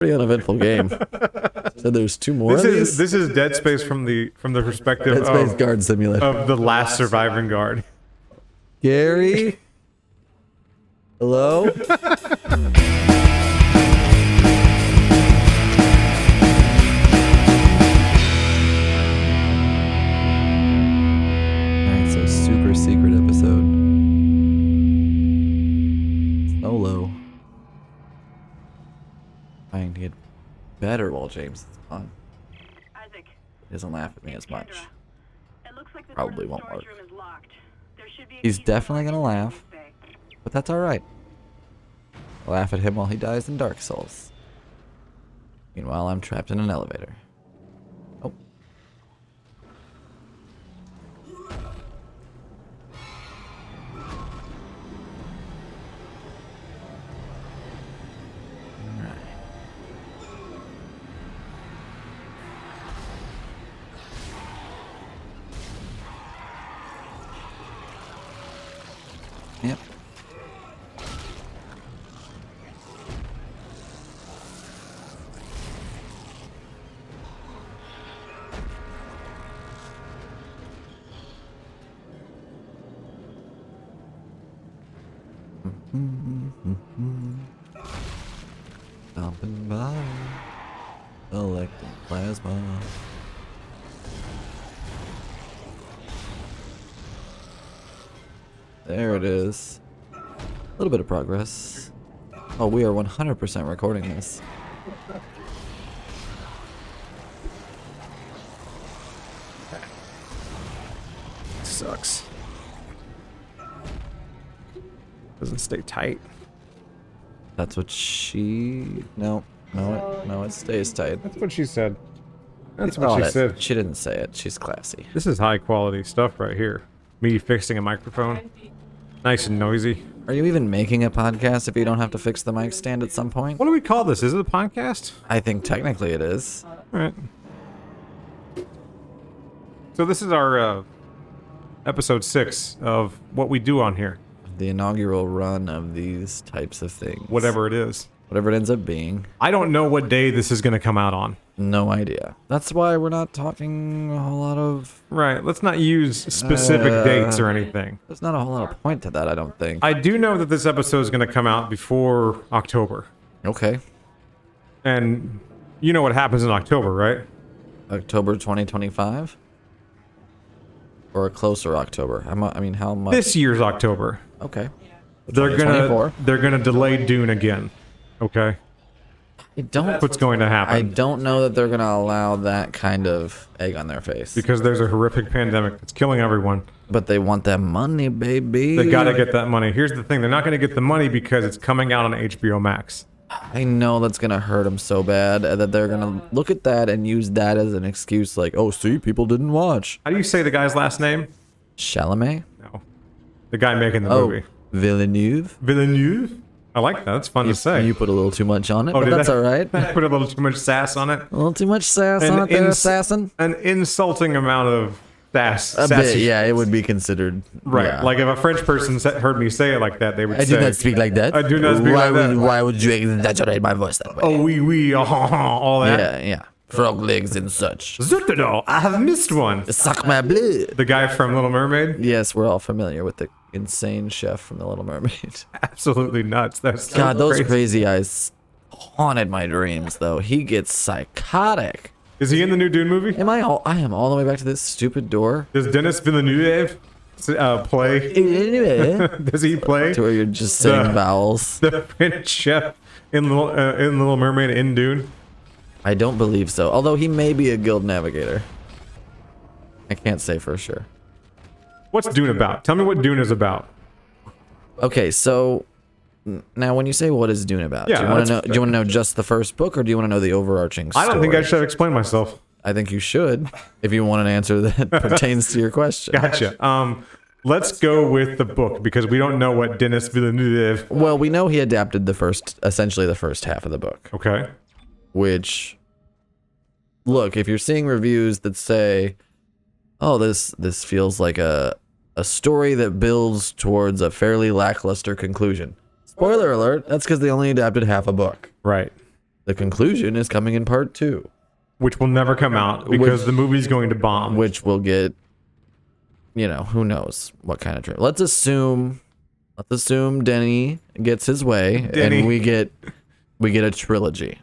Pretty uneventful game. So there's two more. This is Dead Space from the perspective Dead Space Guard Simulator of the last surviving guard. Gary, hello. Alright, so super secret episode. Solo. Trying to get better while James is on. Isaac, He doesn't laugh at me as much. it looks like the Probably door to the won't storage work. room is locked. There should be a He's key definitely somewhere gonna in the laugh. bay. But that's alright. I'll laugh at him while he dies in Dark Souls. Meanwhile, I'm trapped in an elevator. Oh. Alright. Yep. Stomping by, collecting plasma. There it is. A little bit of progress. Oh, we are 100% recording this. Sucks. Doesn't stay tight. That's what she... No, it stays tight. That's what she said. That's Oh, what she said. She didn't say it. She's classy. This is high quality stuff right here. Me fixing a microphone. Nice and noisy. Are you even making a podcast if you don't have to fix the mic stand at some point? What do we call this? Is it a podcast? I think technically it is. Alright. So this is our episode 6 of what we do on here. The inaugural run of these types of things. Whatever it is. Whatever it ends up being. I don't know what day this is going to come out on. No idea. That's why we're not talking a whole lot of... Right, let's not use specific dates or anything. There's not a whole lot of point to that, I don't think. I do know that this episode is going to come out before October. Okay. And you know what happens in October, right? October 2025? Or a closer October? I mean, how much? This year's October. Okay. They're 2024? gonna delay Dune again. Okay? I don't... What's going to happen? I don't know that they're going to allow that kind of egg on their face. Because there's a horrific pandemic that's killing everyone. But they want that money, baby. They gotta get that money. Here's the thing, they're not gonna get the money because it's coming out on HBO Max. I know that's going to hurt them so bad that they're going to look at that and use that as an excuse like, oh, see, people didn't watch. How do you say the guy's last name? Chalamet? No. The guy making the Oh, movie. Villeneuve? Villeneuve? I like that. That's fun to say. You put a little too much on it, but did that's I? all right. I put a little too much sass on it. A little too much sass on it there, assassin. An insulting amount of sass. A sassy. bit, yeah, it would be considered. Right. Yeah. Like if a French person heard me say it like that, they would I say... do not speak like that. I do not speak like that. Why would you exaggerate my voice that way? Oh, oui, all that. Yeah, yeah. Frog legs and such. Zutado, I have missed one. Suck my blood. The guy from Little Mermaid? Yes, we're all familiar with the insane chef from The Little Mermaid. Absolutely nuts. That's so God, those crazy. crazy eyes haunted my dreams, though. He gets psychotic. Is he in the new Dune movie? I am all the way back to this stupid door. Does Denis Villeneuve play? To Does he play where you're just saying vowels. the French chef in Little Mermaid in Dune? I don't believe so. Although he may be a guild navigator. I can't say for sure. What's Dune about? Tell me what Dune is about. Okay, so now when you say what is Dune about, do you want to know? Do you want to know just the first book, or do you want to know the overarching story? I don't think I should explain myself. I think you should, if you want an answer that pertains to your question. Gotcha. Let's go with the book because we don't know what Denis Villeneuve. Well, we know he adapted essentially the first half of the book. Okay. Which, look, if you're seeing reviews that say, "Oh, this feels like a story that builds towards a fairly lackluster conclusion," spoiler alert, that's because they only adapted half a book. Right. the conclusion is coming in part 2, Which will never come out because the movie's going to bomb. which will get, who knows what kind of trip. Let's assume Denny gets his way, Denny. and we get a trilogy.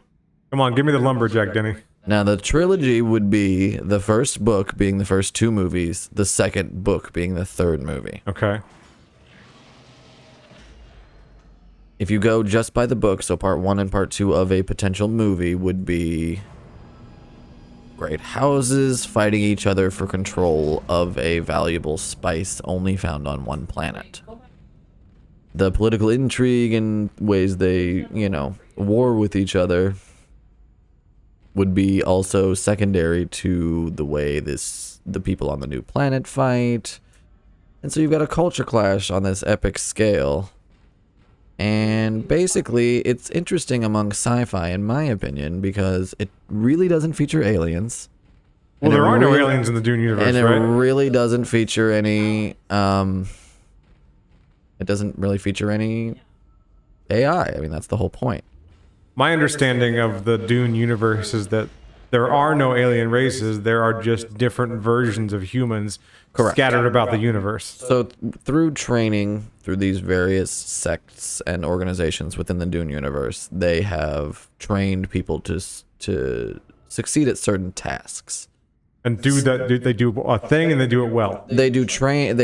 Come on, give me the lumberjack, Denny. Now, the trilogy would be the first book being the first 2 movies, the second book being the third movie. Okay. If you go just by the book, so part 1 and part 2 of a potential movie would be great houses fighting each other for control of a valuable spice only found on one planet. The political intrigue and ways they, war with each other would be also secondary to the way the people on the new planet fight. And so you've got a culture clash on this epic scale. And basically, it's interesting among sci-fi, in my opinion, because it really doesn't feature aliens. Well, And there it are no really- aliens in the Dune universe, And it right? really doesn't feature any, it doesn't really feature any AI. I mean, that's the whole point. My understanding of the Dune universe is that there are no alien races. There are just different versions of humans scattered about the universe. So through training, through these various sects and organizations within the Dune universe, they have trained people to succeed at certain tasks. And they do a thing and they do it well. They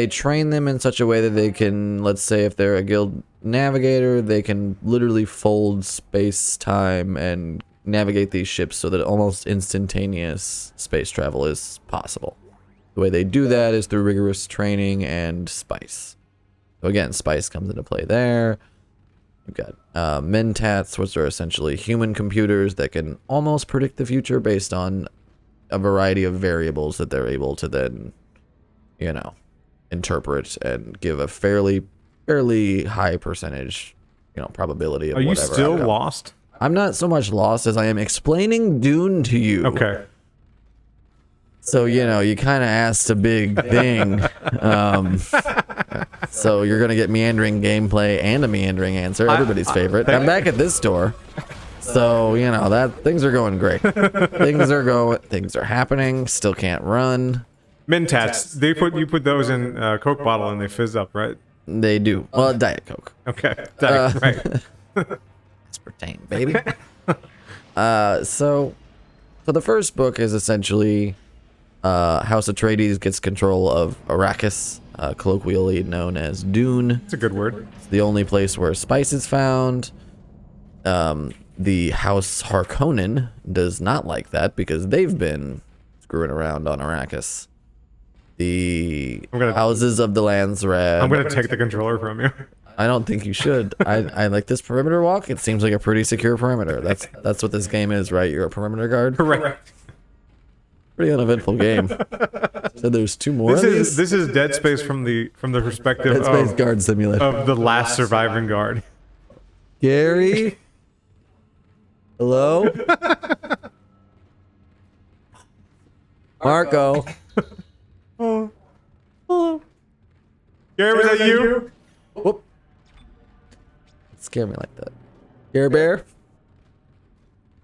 train them in such a way that they can, let's say if they're a guild navigator, they can literally fold space-time and navigate these ships so that almost instantaneous space travel is possible. The way they do that is through rigorous training and spice. So again, spice comes into play there. You've got mentats, which are essentially human computers that can almost predict the future based on a variety of variables that they're able to then, interpret and give a fairly high percentage, probability of Are you whatever still outcome. lost? I'm not so much lost as I am explaining Dune to you. Okay. So, you kind of asked a big thing. So you're going to get meandering gameplay and a meandering answer. Everybody's favorite. I'm back at this store. So, things are going great. Things are happening. Still can't run. Mentats. You put those in a Coke bottle and they fizz up, right? They do. Well, Diet Coke. Okay. Right. Aspartame, baby. So the first book is essentially House Atreides gets control of Arrakis, colloquially known as Dune. It's a good word. It's the only place where spice is found. The House Harkonnen does not like that because they've been screwing around on Arrakis. The houses of the Landsraad. I'm going to take the controller from you. I don't think you should. I like this perimeter walk. It seems like a pretty secure perimeter. That's what this game is, right? You're a perimeter guard. Correct. Pretty uneventful game. So there's 2 more. This is Dead Space from the perspective Dead Space of Guard Simulator. the last surviving guard. Gary? Hello? Marco? Gary, was that you? Whoop. Scare me like that. Gary Bear?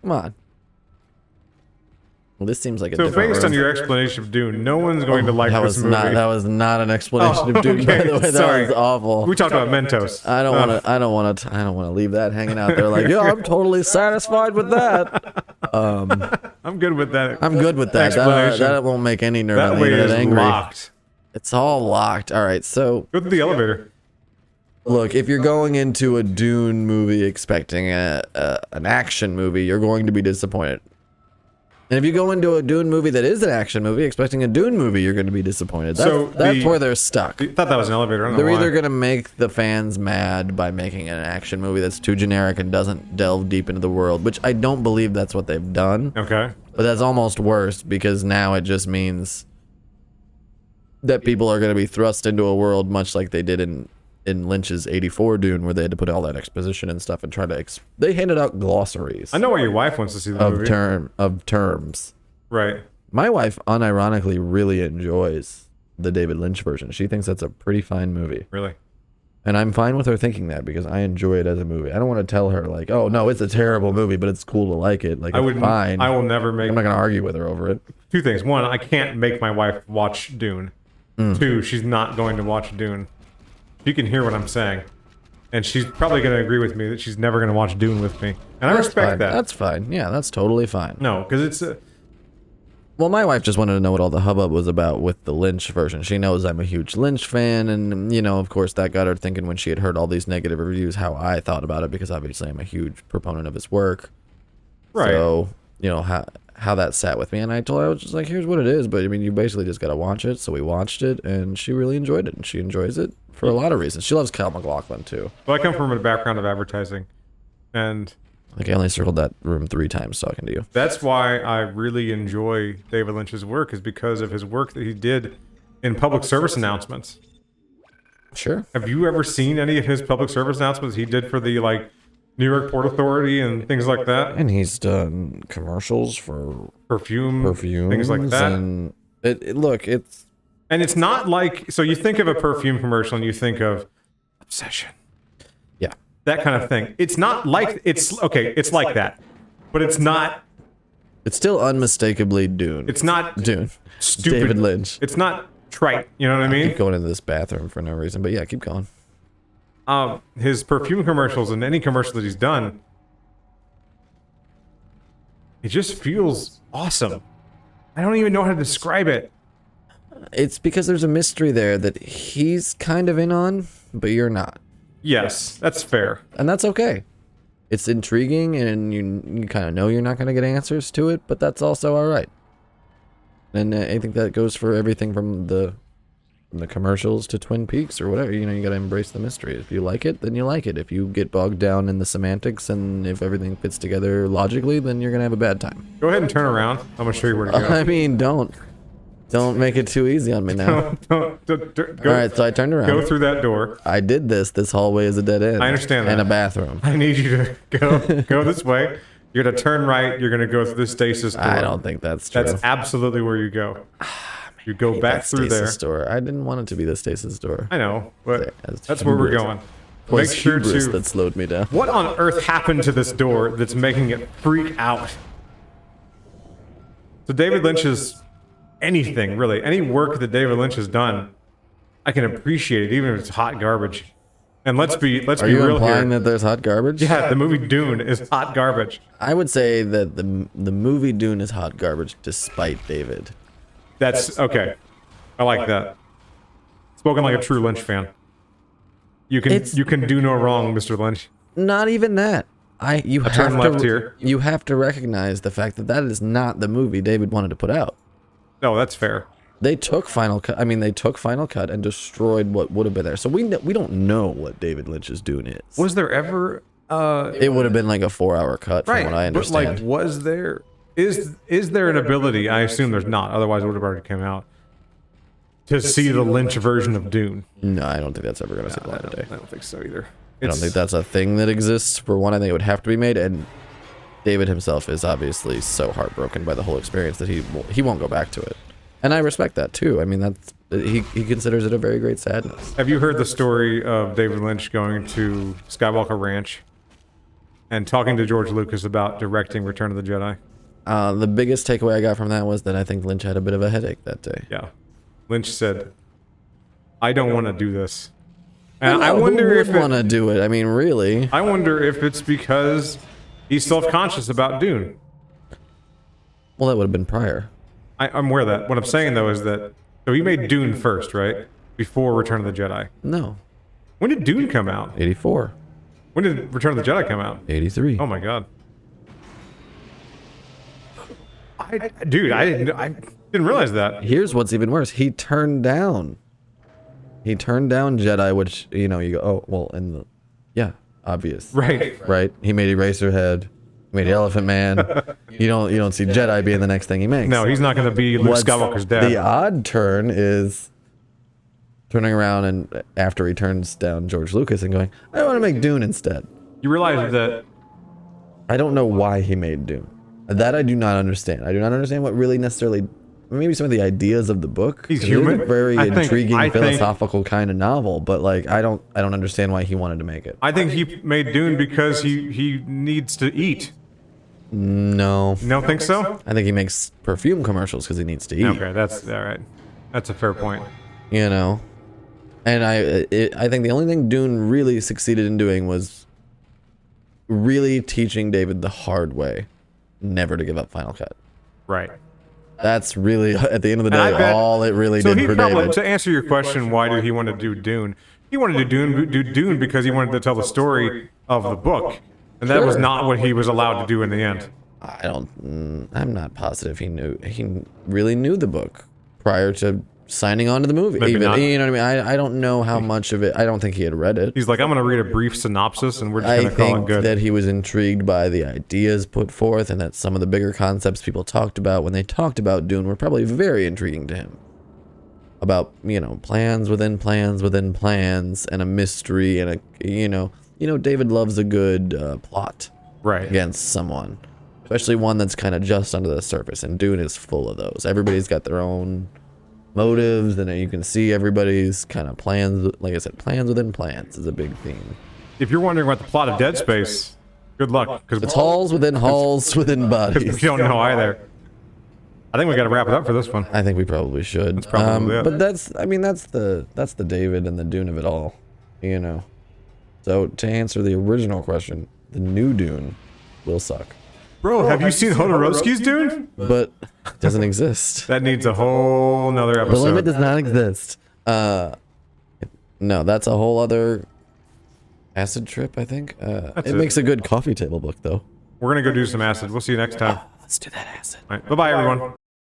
Come on. Well, this seems like a So different based on room. your explanation of Dune, no one's going to like that this was movie. not that was not an explanation of Dune, by okay, the way. That sorry. was awful. We talked about Mentos. I don't want to leave that hanging out there like, yeah, I'm totally satisfied with that. I'm good with that. I'm good with that. Explanation. That won't make any nerd on That the way internet is angry. locked. It's all locked. All right, so Go to the elevator. look, if you're going into a Dune movie expecting an action movie, you're going to be disappointed. And if you go into a Dune movie that is an action movie expecting a Dune movie, you're going to be disappointed. That's where they're stuck. I thought that was an elevator. I don't know They're why. either going to make the fans mad by making an action movie that's too generic and doesn't delve deep into the world, which I don't believe that's what they've done. Okay. But that's almost worse because now it just means that people are going to be thrust into a world much like they did in Lynch's 84 Dune, where they had to put all that exposition and stuff and try to they handed out glossaries I know why your wife wants to see the movie. of terms. Right. My wife unironically really enjoys the David Lynch version. She thinks that's a pretty fine movie. Really. And I'm fine with her thinking that because I enjoy it as a movie. I don't want to tell her like, oh no, it's a terrible movie, but it's cool to like it. Like, it's fine. I will never make. I'm not gonna argue with her over it. Two things. One, I can't make my wife watch Dune. Two, she's not going to watch Dune. She can hear what I'm saying. And she's probably going to agree with me that she's never going to watch Dune with me. And I respect that. That's fine. Yeah, that's totally fine. No, because it's... Well, my wife just wanted to know what all the hubbub was about with the Lynch version. She knows I'm a huge Lynch fan, and, you know, of course, that got her thinking when she had heard all these negative reviews how I thought about it, because obviously I'm a huge proponent of his work. Right. So, you know, how that sat with me, and I told her, I was just like, here's what it is, but I mean, you basically just gotta watch it. So we watched it, and she really enjoyed it, and she enjoys it for a lot of reasons. She loves Kyle MacLachlan too. Well, I come from a background of advertising, and like, I only circled that room 3 times talking to you. that's why I really enjoy David Lynch's work, is because of his work that he did in public service announcements. Sure. Have you ever seen any of his public service announcements he did for the like New York Port Authority and things like that? And he's done commercials for Perfume, things like that. And look, it's... And it's not like, so you think of a perfume commercial and you think of obsession, Yeah. that kind of thing. It's not like, it's like that, but it's not, It's still unmistakably Dune. it's not Dune. stupid. David Lynch. It's not trite, you know what I mean? Keep going into this bathroom for no reason, but yeah, keep going. His perfume commercials and any commercial that he's done, it just feels awesome. I don't even know how to describe it. It's because there's a mystery there that he's kind of in on, but you're not. Yes, that's fair. And that's okay. It's intriguing, and you kind of know you're not going to get answers to it, but that's also all right. And I think that goes for everything from the commercials to Twin Peaks or whatever. You know, you got to embrace the mystery. If you like it, then you like it. If you get bogged down in the semantics and if everything fits together logically, then you're going to have a bad time. Go ahead and turn around. I'm going to show you where to go. I mean, don't make it too easy on me now. Go, All right, so I turned around. go through that door. I did this. This hallway is a dead end. I understand that. And a bathroom. I need you to go this way. You're going to turn right. You're going to go through the stasis door. I don't think that's true. That's absolutely where you go. You go back through there. Stasis door. I didn't want it to be the stasis door. I know, but That's that's where we're hubris. going. It was Make sure hubris to... that slowed me down. What on earth happened to this door that's making it freak out? So David Lynch's... anything, really. Any work that David Lynch has done, I can appreciate it, even if it's hot garbage. And let's be Are you real implying here. that there's hot garbage? Yeah, the movie Dune is hot garbage. I would say that the movie Dune is hot garbage despite David. That's okay. I like that. Spoken like a true Lynch fan. You can do no wrong, Mr. Lynch. Not even that. You turn left here. You have to recognize the fact that that is not the movie David wanted to put out. No, that's fair. They took Final Cut. I mean, they took Final Cut and destroyed what would have been there. So we don't know what David Lynch's Dune is. Was there ever It would have been like a 4-hour cut, from what I understand. But like, was there is there an ability? I assume there's not. Otherwise, it would have already come out. To see the Lynch version of Dune. No, I don't think that's ever going to see the light of day. I don't think so either. I don't think that's a thing that exists. For one, I think it would have to be made, and David himself is obviously so heartbroken by the whole experience that he won't go back to it. And I respect that too. I mean, he considers it a very great sadness. Have you heard the story of David Lynch going to Skywalker Ranch and talking to George Lucas about directing Return of the Jedi? The biggest takeaway I got from that was that I think Lynch had a bit of a headache that day. Yeah. Lynch said, I don't want to do this. And I wonder if want to do it. I mean, really. I wonder if it's because he's self-conscious about Dune. Well, that would have been prior. I'm aware of that. What I'm saying, though, is that... So he made Dune first, right? Before Return of the Jedi. No. When did Dune come out? 84. When did Return of the Jedi come out? 83. Oh, my God. Dude, I didn't realize that. Here's what's even worse. He turned down Jedi, which, you know, you go, oh, well, yeah, obvious. Right. Right? He made Eraserhead. He made Elephant Man. You don't see Jedi being the next thing he makes. No, he's not going to be Luke Skywalker's dad. The odd turn is turning around and after he turns down George Lucas and going, I want to make Dune instead. You realize that... I don't know why he made Dune. That I do not understand. I do not understand what really necessarily maybe some of the ideas of the book. He's 'Cause it is human. a very I think- intriguing, I think- philosophical kind of novel, but like I don't understand why he wanted to make it. I think he made Dune because he needs to eat. No, You don't think so? I think he makes perfume commercials because he needs to eat. Okay, that's all right. That's a fair point. You know, and I think the only thing Dune really succeeded in doing was really teaching David the hard way, never to give up Final Cut. Right. That's really, at the end of the And I day, bet- all it really So did he for probably, David. to answer your question, why did he want to do Dune? He wanted to do Dune because he wanted to tell the story of the book, and that was Sure. not what he was allowed to do in the end. I'm not positive he really knew the book prior to signing on to the movie. Maybe not. You know what I mean? I don't know how much of it, I don't think he had read it. He's like, I'm going to read a brief synopsis, and we're just I going to call it think good. that he was intrigued by the ideas put forth, and that some of the bigger concepts people talked about when they talked about Dune were probably very intriguing to him. About, you know, plans within plans within plans, and a mystery, and a, you know, David loves a good plot Right. against someone, especially one that's kind of just under the surface. And Dune is full of those. Everybody's got their own motives, and you can see everybody's kind of plans. Like I said, plans within plans is a big theme. If you're wondering about the plot of Dead Space, good luck, because It's halls within halls within we bodies. don't know either. I think we got to wrap it up for this one. I think we probably should. That's probably it. But that's the David and the Dune of it all, you know. So to answer the original question, the new Dune will suck, Bro, have you seen Hodorowski's Dune? but it doesn't exist. That needs a whole nother The limit episode. does not exist. No, that's a whole other acid trip, I think. It it. makes a good coffee table book, though. We're going to go do some acid. We'll see you next time. Let's do that acid. All right, bye-bye, everyone.